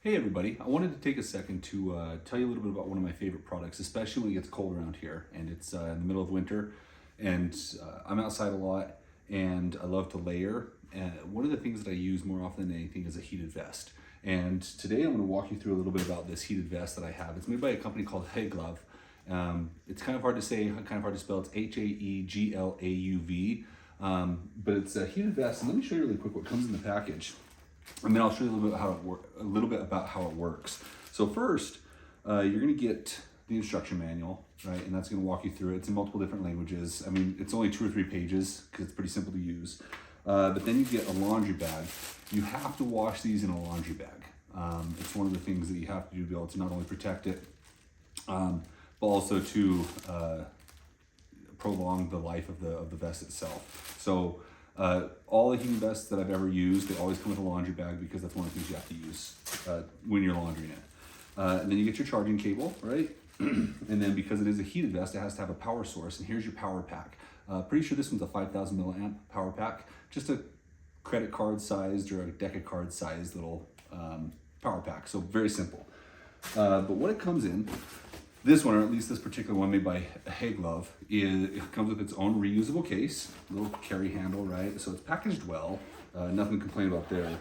Hey everybody, I wanted to take a second to tell you a little bit about one of my favorite products, especially when it gets cold around here and it's in the middle of winter and I'm outside a lot and I love to layer. And one of the things that I use more often than anything is a heated vest. And today I'm going to walk you through a little bit about this heated vest that I have. It's made by a company called Haeglauv. It's kind of hard to say, kind of hard to spell. It's Haeglauv. But it's a heated vest, and let me show you really quick what comes in the package. And then I'll show you a little bit about how it works. So first, you're going to get the instruction manual, right? And that's going to walk you through it. It's in multiple different languages. I mean, it's only 2 or 3 pages because it's pretty simple to use. But then you get a laundry bag. You have to wash these in a laundry bag. It's one of the things that you have to do to be able to not only protect it, but also to prolong the life of the vest itself. So all the heating vests that I've ever used, they always come with a laundry bag because that's one of the things you have to use when you're laundering it. And then you get your charging cable, right? And then because it is a heated vest, it has to have a power source. And here's your power pack. Pretty sure this one's a 5,000 milliamp power pack, just a credit card sized or a deck of cards sized little power pack. So very simple. But what it comes in, this one, or at least this particular one made by Haeglauv, it comes with its own reusable case, little carry handle, right? So it's packaged well, nothing to complain about there.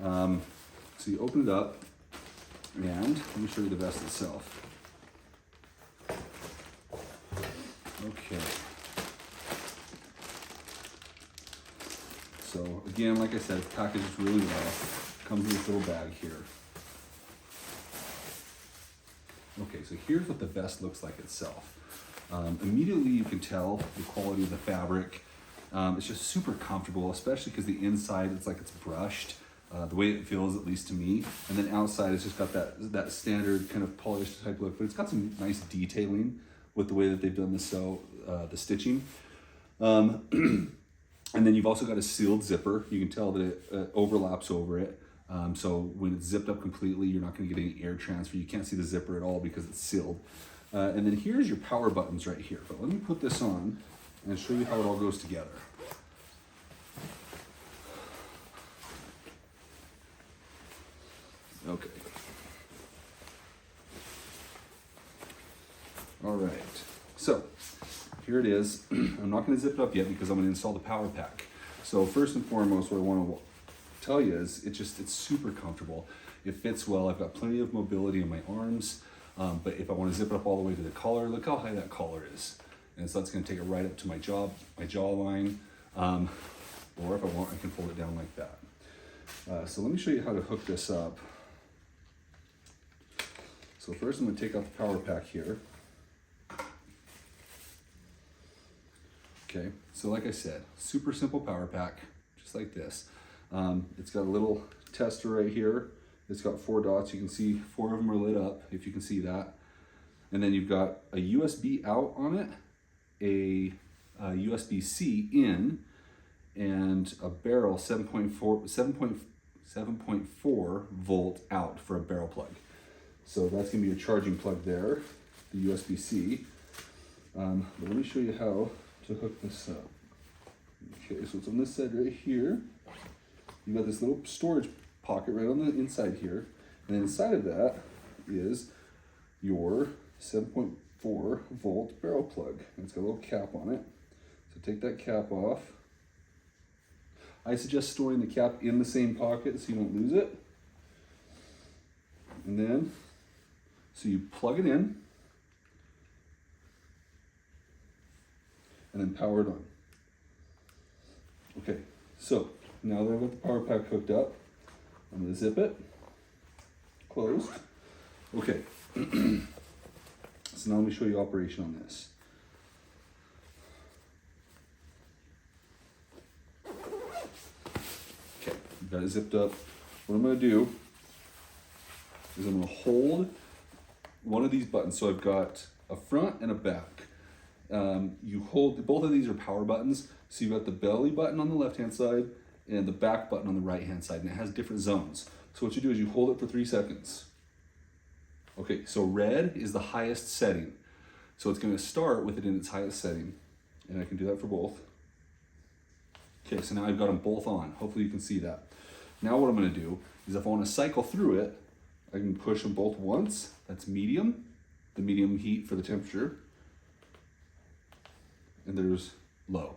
So you open it up, and let me show you the vest itself. Okay. So again, like I said, it's packaged really well. Comes in this little bag here. Okay, so here's what the vest looks like itself. Immediately you can tell the quality of the fabric. It's just super comfortable, especially because the inside, it's like it's brushed, the way it feels, at least to me. And then outside, it's just got that standard kind of polished type look, but it's got some nice detailing with the way that they've done the stitching. And then you've also got a sealed zipper. You can tell that it overlaps over it. So when it's zipped up completely, you're not going to get any air transfer. You can't see the zipper at all because it's sealed. And then here's your power buttons right here. But let me put this on and show you how it all goes together. Okay. All right. So here it is. I'm not going to zip it up yet because I'm going to install the power pack. So first and foremost, what I want to tell you is it's super comfortable. It fits well. I've got plenty of mobility in my arms, but if I want to zip it up all the way to the collar, look how high that collar is. And so that's going to take it right up to my jawline, or if I want, I can fold it down like that. So let me show you how to hook this up. So first I'm going to take out the power pack here. Okay, so like I said, super simple power pack, just like this. It's got a little tester right here. It's got 4 dots. You can see 4 of them are lit up, if you can see that. And then you've got a USB out on it, a USB-C in, and a barrel 7.4 volt out for a barrel plug. So that's gonna be a charging plug there, the USB-C. But let me show you how to hook this up. Okay, so it's on this side right here. You've got this little storage pocket right on the inside here. And then inside of that is your 7.4 volt barrel plug. And it's got a little cap on it. So take that cap off. I suggest storing the cap in the same pocket so you won't lose it. And then, so you plug it in and then power it on. Okay, so now that I've got the power pack hooked up, I'm going to zip it, closed. Okay, so now let me show you operation on this. Okay, got it zipped up. What I'm going to do is I'm going to hold one of these buttons. So I've got a front and a back. You hold, both of these are power buttons. So you've got the belly button on the left-hand side and the back button on the right-hand side, and it has different zones. So what you do is you hold it for 3 seconds. Okay, so red is the highest setting. So it's gonna start with it in its highest setting, and I can do that for both. Okay, so now I've got them both on. Hopefully you can see that. Now what I'm gonna do is if I wanna cycle through it, I can push them both once. That's medium, the medium heat for the temperature. And there's low.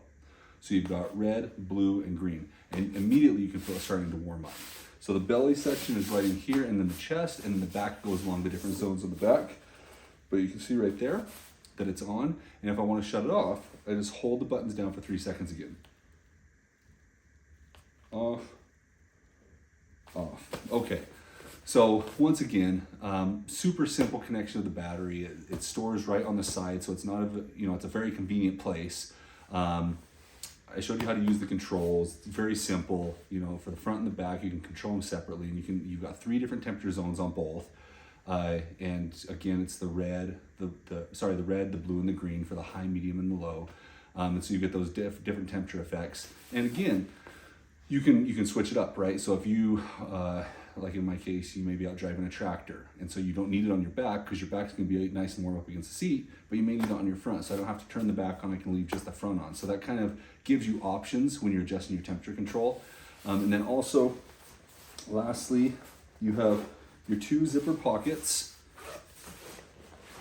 So you've got red, blue, and green. And immediately you can feel it starting to warm up. So the belly section is right in here, and then the chest, and then the back goes along the different zones of the back. But you can see right there that it's on. And if I want to shut it off, I just hold the buttons down for 3 seconds again. Off, off. Okay. So once again, super simple connection to the battery. It stores right on the side, so it's not it's a very convenient place. I showed you how to use the controls. It's very simple. For the front and the back, you can control them separately, and you've got 3 different temperature zones on both. And again, it's the red, the red, the blue, and the green for the high, medium, and the low. And so you get those different temperature effects. And again, you can switch it up, right? So if you like in my case, you may be out driving a tractor, and so you don't need it on your back because your back's going to be nice and warm up against the seat, but you may need it on your front, so I don't have to turn the back on, I can leave just the front on. So that kind of gives you options when you're adjusting your temperature control. And then also, lastly, you have your 2 zipper pockets,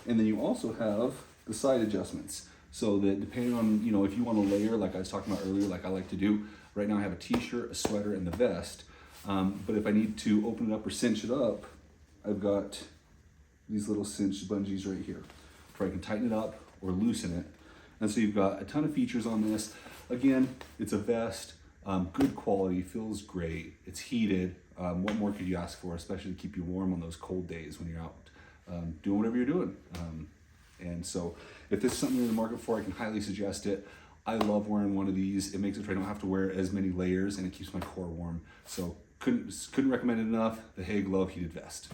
and then you also have the side adjustments. So that depending on, if you want to layer, like I was talking about earlier, like I like to do, right now I have a t-shirt, a sweater, and the vest. But if I need to open it up or cinch it up, I've got these little cinch bungees right here where I can tighten it up or loosen it. And so you've got a ton of features on this. Again, it's a vest, good quality, feels great, it's heated. What more could you ask for, especially to keep you warm on those cold days when you're out doing whatever you're doing. And so if this is something you're in the market for, I can highly suggest it. I love wearing one of these. It makes it so I don't have to wear as many layers, and it keeps my core warm. So couldn't recommend it enough, the Haeglauv Heated Vest.